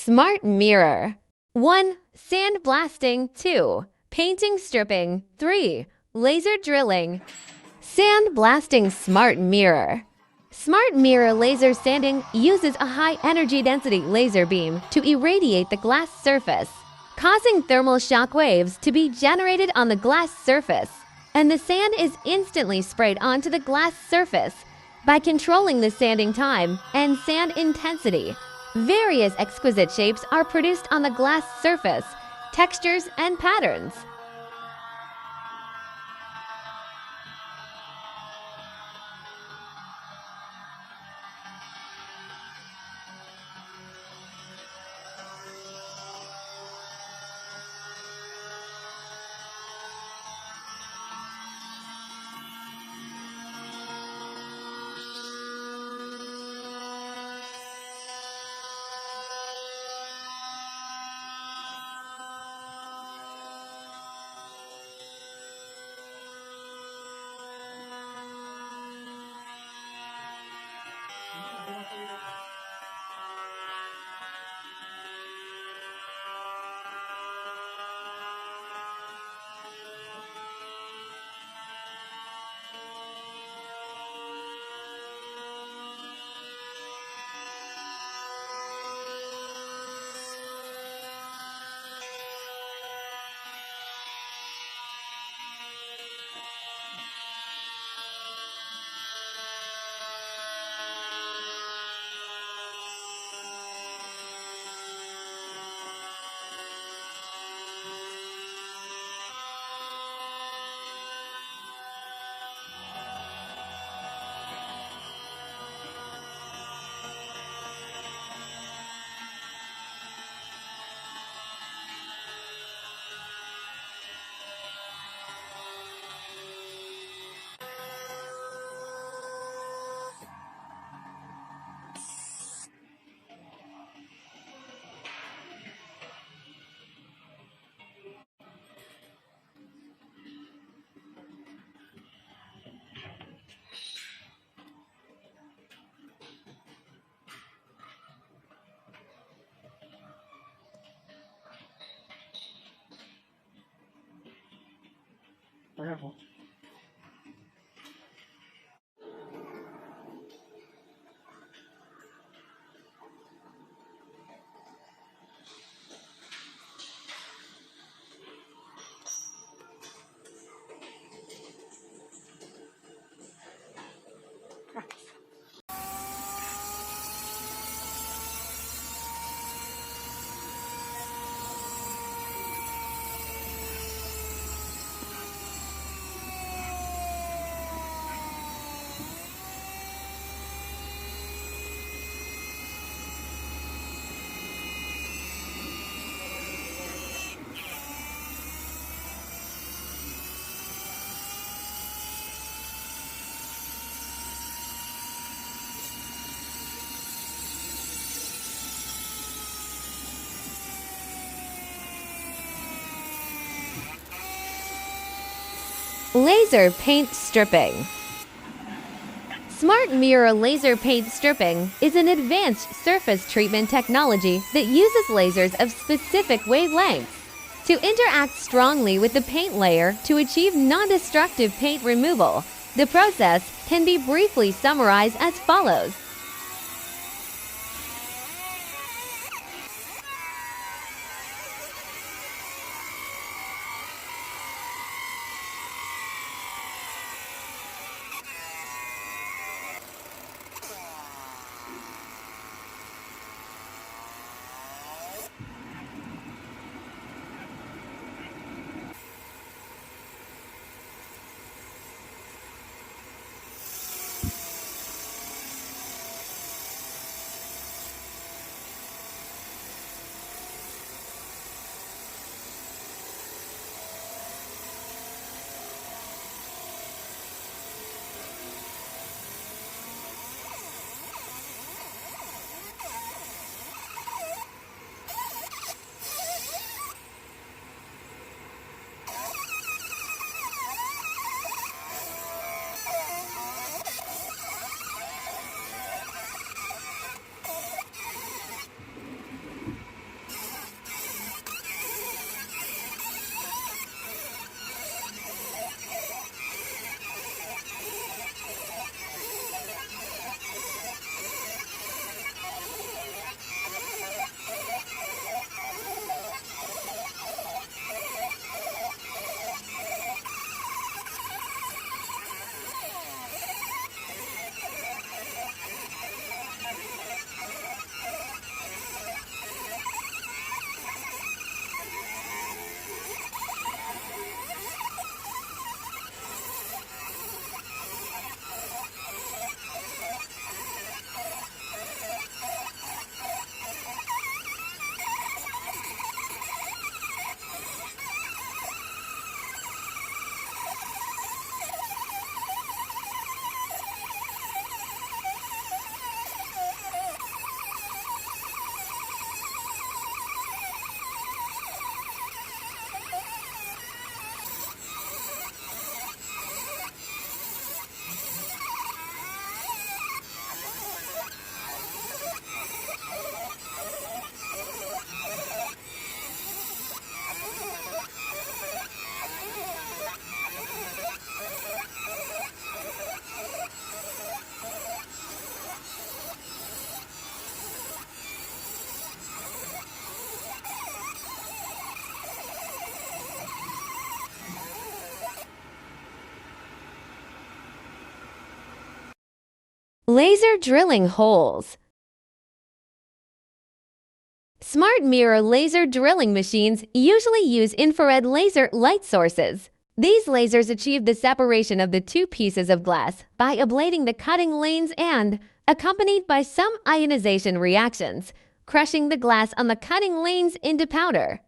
Smart mirror. 1. Sandblasting. 2. Painting stripping. 3. Laser drilling. Sandblasting smart mirror. Smart mirror laser sanding uses a high-energy density laser beam to irradiate the glass surface, causing thermal shock waves to be generated on the glass surface, and the sand is instantly sprayed onto the glass surface. By controlling the sanding time and sand intensity, various exquisite shapes are produced on the glass surface, textures, and patterns. Careful. Laser paint stripping. Smart mirror laser paint stripping is an advanced surface treatment technology that uses lasers of specific wavelengths to interact strongly with the paint layer to achieve non-destructive paint removal. The process can be briefly summarized as follows. Laser drilling holes. Smart mirror laser drilling machines usually use infrared laser light sources. These lasers achieve the separation of the two pieces of glass by ablating the cutting lanes and, accompanied by some ionization reactions, crushing the glass on the cutting lanes into powder.